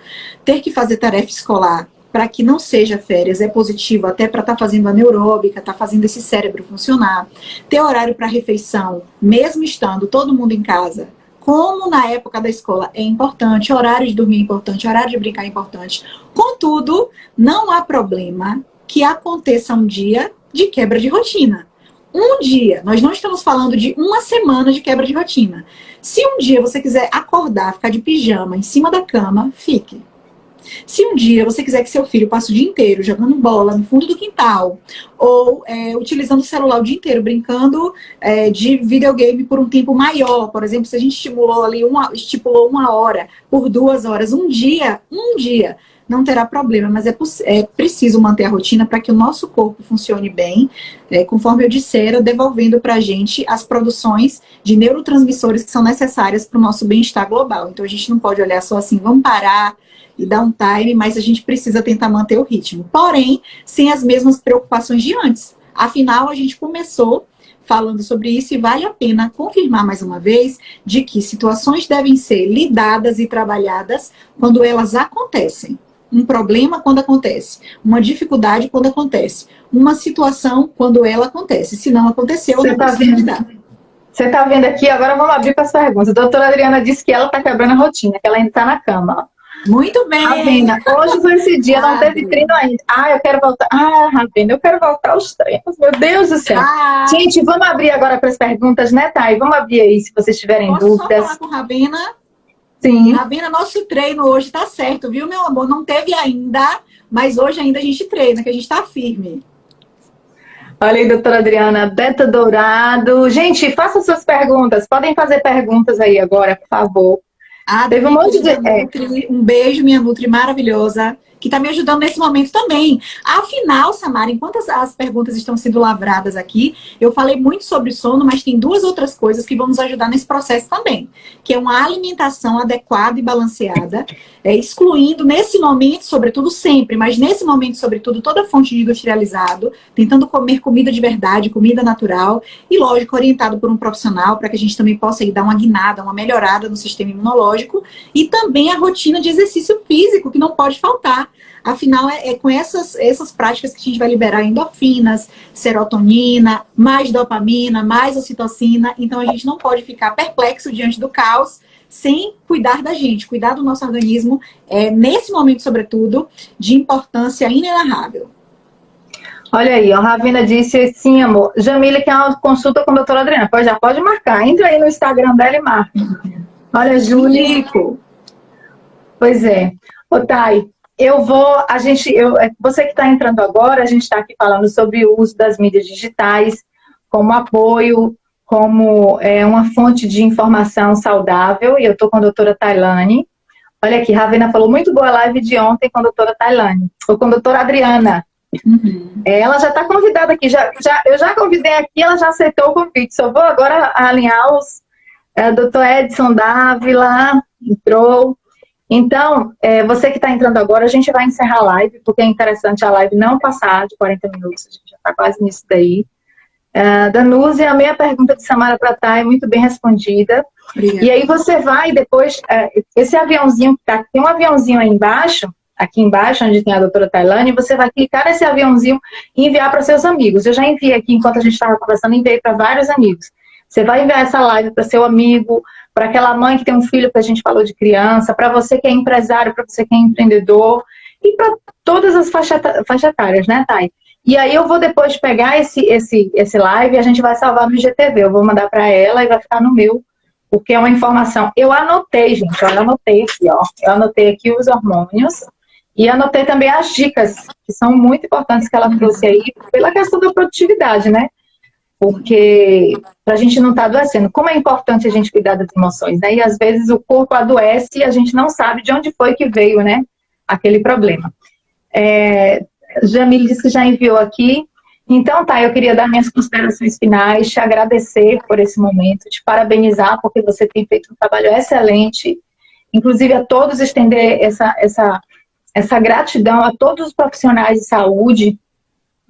Speaker 1: Ter que fazer tarefa escolar para que não seja férias é positivo, até para estar fazendo a neuróbica, estar fazendo esse cérebro funcionar. Ter horário para refeição, mesmo estando todo mundo em casa, como na época da escola, é importante. Horário de dormir é importante, horário de brincar é importante. Contudo, não há problema que aconteça um dia de quebra de rotina. Um dia, nós não estamos falando de uma semana de quebra de rotina. Se um dia você quiser acordar, ficar de pijama em cima da cama, fique. Se um dia você quiser que seu filho passe o dia inteiro jogando bola no fundo do quintal, ou utilizando o celular o dia inteiro, brincando de videogame por um tempo maior, por exemplo, se a gente estipulou 1 hora por 2 horas, um dia, não terá problema, mas é preciso manter a rotina para que o nosso corpo funcione bem, conforme eu dissera, devolvendo para a gente as produções de neurotransmissores que são necessárias para o nosso bem-estar global. Então a gente não pode olhar só assim, vamos parar e dar um time, mas a gente precisa tentar manter o ritmo. Porém, sem as mesmas preocupações de antes. Afinal, a gente começou falando sobre isso, e vale a pena confirmar mais uma vez de que situações devem ser lidadas e trabalhadas quando elas acontecem. Um problema quando acontece, uma dificuldade quando acontece, uma situação quando ela acontece. Se não aconteceu,
Speaker 2: Você
Speaker 1: não
Speaker 2: está
Speaker 1: precisa
Speaker 2: vendo?
Speaker 1: lidar.
Speaker 2: Você está vendo aqui, agora vamos abrir para as perguntas. A doutora Adriana disse que ela está quebrando a rotina, que ela ainda está na cama.
Speaker 1: Muito bem!
Speaker 2: Ravena, hoje foi esse dia, não teve treino ainda. Eu quero voltar. Ravena, eu quero voltar aos treinos. Meu Deus do céu. Gente, vamos abrir agora para as perguntas, né, Thay? Vamos abrir aí, se vocês tiverem
Speaker 1: Posso
Speaker 2: dúvidas.
Speaker 1: só falar com Ravena?
Speaker 2: Sim.
Speaker 1: Ravena, nosso treino hoje tá certo, viu, meu amor? Não teve ainda, mas hoje ainda a gente treina, que a gente tá firme.
Speaker 2: Olha aí, doutora Adriana, Beta Dourado. Gente, façam suas perguntas. Podem fazer perguntas aí agora, por favor. Teve um monte de...
Speaker 1: Nutri, um beijo, minha Nutri maravilhosa, que está me ajudando nesse momento também. Afinal, Samara, enquanto as perguntas estão sendo lavradas aqui, eu falei muito sobre sono, mas tem duas outras coisas que vão nos ajudar nesse processo também, que é uma alimentação adequada e balanceada, excluindo nesse momento, sobretudo sempre, mas nesse momento, sobretudo, toda fonte de industrializado, tentando comer comida de verdade, comida natural, e lógico, orientado por um profissional, para que a gente também possa ir dar uma guinada, uma melhorada no sistema imunológico, e também a rotina de exercício físico, que não pode faltar. Afinal, é com essas práticas que a gente vai liberar endorfinas, serotonina, mais dopamina, mais ocitocina. Então, a gente não pode ficar perplexo diante do caos sem cuidar da gente. Cuidar do nosso organismo, nesse momento, sobretudo, de importância inenarrável.
Speaker 2: Olha aí, a Ravina disse, sim, amor. Jamile quer uma consulta com a doutora Adriana. Pois já pode marcar. Entra aí no Instagram dela e marca. Olha, Júlia. Pois é. Ô, Thay, você que está entrando agora, a gente está aqui falando sobre o uso das mídias digitais como apoio, como uma fonte de informação saudável, e eu estou com a doutora Tailane. Olha aqui, Ravena falou, muito boa live de ontem com a doutora Tailane, ou com a doutora Adriana. Uhum. Ela já está convidada aqui, eu já convidei aqui, ela já aceitou o convite, só vou agora alinhar os... doutor Edson Dávila entrou. Então, você que está entrando agora, a gente vai encerrar a live, porque é interessante a live não passar de 40 minutos, a gente já está quase nisso daí. Danúzia, a minha pergunta de Samara para Thay, muito bem respondida. Obrigada. E aí você vai depois, esse aviãozinho, tem um aviãozinho aí embaixo, aqui embaixo, onde tem a doutora Tailane, você vai clicar nesse aviãozinho e enviar para seus amigos. Eu já enviei aqui, enquanto a gente estava conversando, enviei para vários amigos. Você vai enviar essa live para seu amigo, para aquela mãe que tem um filho que a gente falou de criança, para você que é empresário, para você que é empreendedor, e para todas as faixas etárias, né, Thay? E aí eu vou depois pegar esse live e a gente vai salvar no IGTV. Eu vou mandar para ela e vai ficar no meu, porque é uma informação. Eu anotei, gente, eu anotei aqui, ó. Eu anotei aqui os hormônios e anotei também as dicas, que são muito importantes que ela trouxe aí, pela questão da produtividade, né? Porque para a gente não estar adoecendo, como é importante a gente cuidar das emoções, né? E às vezes o corpo adoece e a gente não sabe de onde foi que veio, né? Aquele problema. Jamile disse que já enviou aqui. Então, tá, eu queria dar minhas considerações finais, te agradecer por esse momento, te parabenizar, porque você tem feito um trabalho excelente. Inclusive, a todos estender essa gratidão a todos os profissionais de saúde,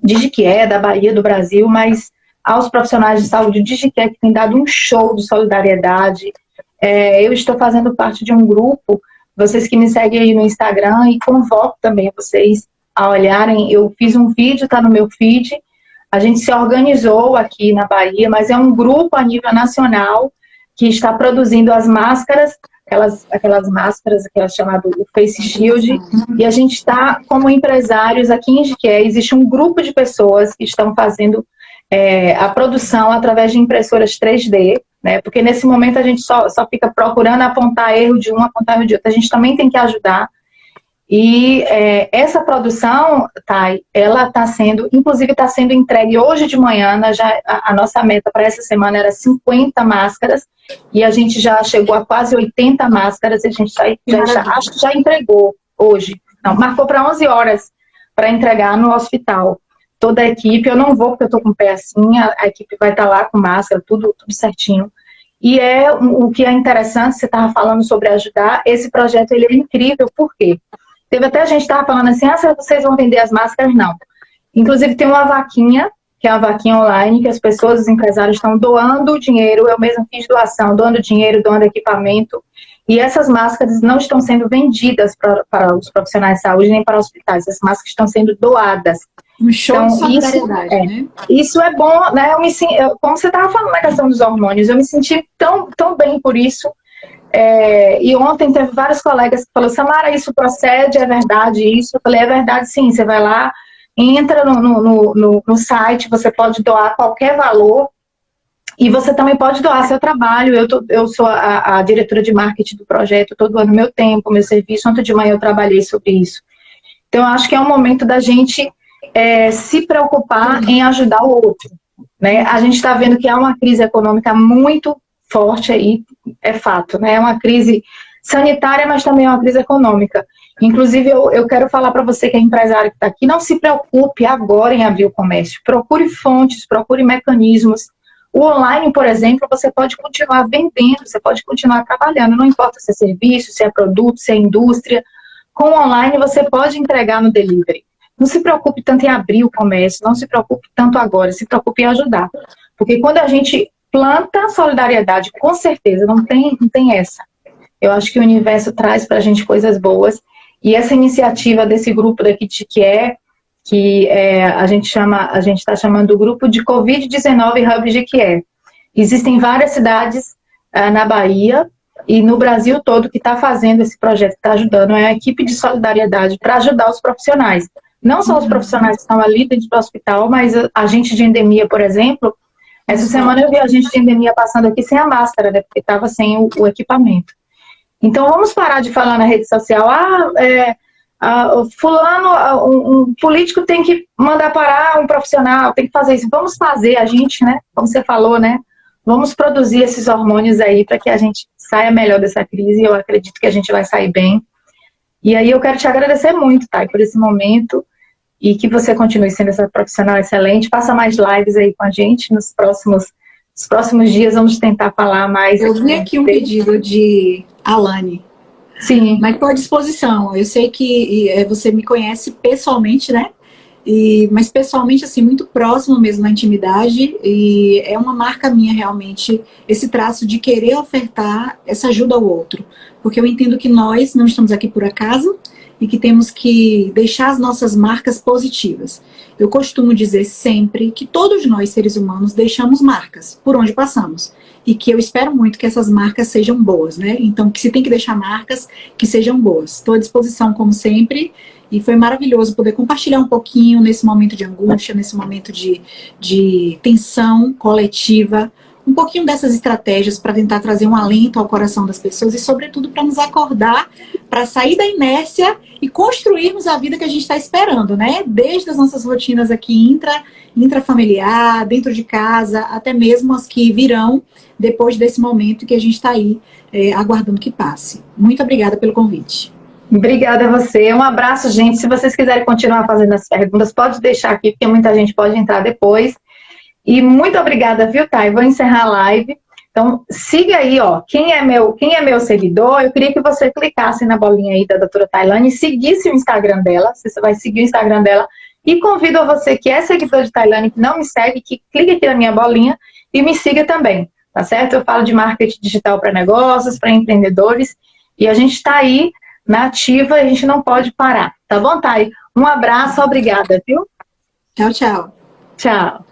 Speaker 2: de Jiquié, da Bahia, do Brasil, mas aos profissionais de saúde de Jiquié, que tem dado um show de solidariedade. Eu estou fazendo parte de um grupo, vocês que me seguem aí no Instagram, e convoco também vocês a olharem. Eu fiz um vídeo, está no meu feed, a gente se organizou aqui na Bahia, mas é um grupo a nível nacional que está produzindo as máscaras, aquelas máscaras que é chamado o Face Shield, e a gente está, como empresários aqui em Jiquié, existe um grupo de pessoas que estão fazendo a produção através de impressoras 3D, né? Porque nesse momento a gente só fica procurando apontar erro de um, apontar erro de outro. A gente também tem que ajudar. E essa produção, Thay, ela está sendo, inclusive está sendo entregue hoje de manhã, a nossa meta para essa semana era 50 máscaras, e a gente já chegou a quase 80 máscaras, e a gente acho que já entregou hoje. Não, marcou para 11 horas para entregar no hospital. Toda a equipe, eu não vou porque eu estou com o pé assim, a equipe vai estar lá com máscara, tudo certinho. E o que é interessante, você estava falando sobre ajudar, esse projeto ele é incrível, por quê? Teve até a gente estava falando assim, vocês vão vender as máscaras? Não. Inclusive tem uma vaquinha que é a vaquinha online, que as pessoas, os empresários estão doando dinheiro, eu mesma fiz doação, doando dinheiro, doando equipamento, e essas máscaras não estão sendo vendidas para os profissionais de saúde, nem para hospitais, essas máscaras estão sendo doadas.
Speaker 1: Um show de solidariedade, né?
Speaker 2: Isso é bom, né? Como você estava falando na questão dos hormônios, eu me senti tão bem por isso. E ontem teve vários colegas que falaram, Samara, isso procede, é verdade isso? Eu falei, é verdade sim, você vai lá, entra no site, você pode doar qualquer valor e você também pode doar seu trabalho. Eu sou a diretora de marketing do projeto, estou doando meu tempo, meu serviço. Ontem de manhã eu trabalhei sobre isso. Então, eu acho que é um momento da gente se preocupar em ajudar o outro. Né? A gente está vendo que há uma crise econômica muito forte aí, é fato. Né? É uma crise sanitária, mas também é uma crise econômica. Inclusive, eu quero falar para você que é empresário que está aqui, não se preocupe agora em abrir o comércio. Procure fontes, procure mecanismos. O online, por exemplo, você pode continuar vendendo, você pode continuar trabalhando, não importa se é serviço, se é produto, se é indústria. Com o online, você pode entregar no delivery. Não se preocupe tanto em abrir o comércio, não se preocupe tanto agora, se preocupe em ajudar. Porque quando a gente planta solidariedade, com certeza, não tem essa. Eu acho que o universo traz para a gente coisas boas. E essa iniciativa desse grupo daqui de a gente está chamando o grupo de Covid-19 Hub Jequié. Existem várias cidades na Bahia e no Brasil todo que está fazendo esse projeto, que está ajudando, é a equipe de solidariedade para ajudar os profissionais. Não só os profissionais que estão ali dentro do hospital, mas a gente de endemia, por exemplo. Essa semana eu vi a gente de endemia passando aqui sem a máscara, né, porque estava sem o equipamento. Então vamos parar de falar na rede social, fulano, um político tem que mandar parar um profissional, tem que fazer isso. Vamos fazer a gente, né? Como você falou, né? Vamos produzir esses hormônios aí para que a gente saia melhor dessa crise. Eu acredito que a gente vai sair bem. E aí eu quero te agradecer muito, Thay, por esse momento e que você continue sendo essa profissional excelente. Faça mais lives aí com a gente nos próximos dias. Vamos tentar falar mais.
Speaker 1: Eu vi aqui um pedido de Alane.
Speaker 2: Sim.
Speaker 1: Mas estou à disposição. Eu sei que você me conhece pessoalmente, né? Mas pessoalmente, assim, muito próximo mesmo na intimidade. E é uma marca minha, realmente, esse traço de querer ofertar essa ajuda ao outro. Porque eu entendo que nós não estamos aqui por acaso e que temos que deixar as nossas marcas positivas. Eu costumo dizer sempre que todos nós, seres humanos, deixamos marcas por onde passamos. E que eu espero muito que essas marcas sejam boas, né? Então, que se tem que deixar marcas que sejam boas. Estou à disposição, como sempre, e foi maravilhoso poder compartilhar um pouquinho nesse momento de angústia, nesse momento de tensão coletiva, um pouquinho dessas estratégias para tentar trazer um alento ao coração das pessoas e, sobretudo, para nos acordar, para sair da inércia e construirmos a vida que a gente está esperando, né? Desde as nossas rotinas aqui intrafamiliar, dentro de casa, até mesmo as que virão depois desse momento que a gente está aí aguardando que passe. Muito obrigada pelo convite.
Speaker 2: Obrigada a você. Um abraço, gente. Se vocês quiserem continuar fazendo as perguntas, pode deixar aqui, porque muita gente pode entrar depois. E muito obrigada, viu, Thay? Vou encerrar a live. Então, siga aí, ó. Quem é meu seguidor, eu queria que você clicasse na bolinha aí da doutora Tailane e seguisse o Instagram dela. Você vai seguir o Instagram dela. E convido a você que é seguidor de Tailane, que não me segue, que clique aqui na minha bolinha e me siga também. Tá certo? Eu falo de marketing digital para negócios, para empreendedores, e a gente está aí na ativa e a gente não pode parar. Tá bom, Thay? Um abraço, obrigada, viu?
Speaker 1: Tchau, tchau.
Speaker 2: Tchau.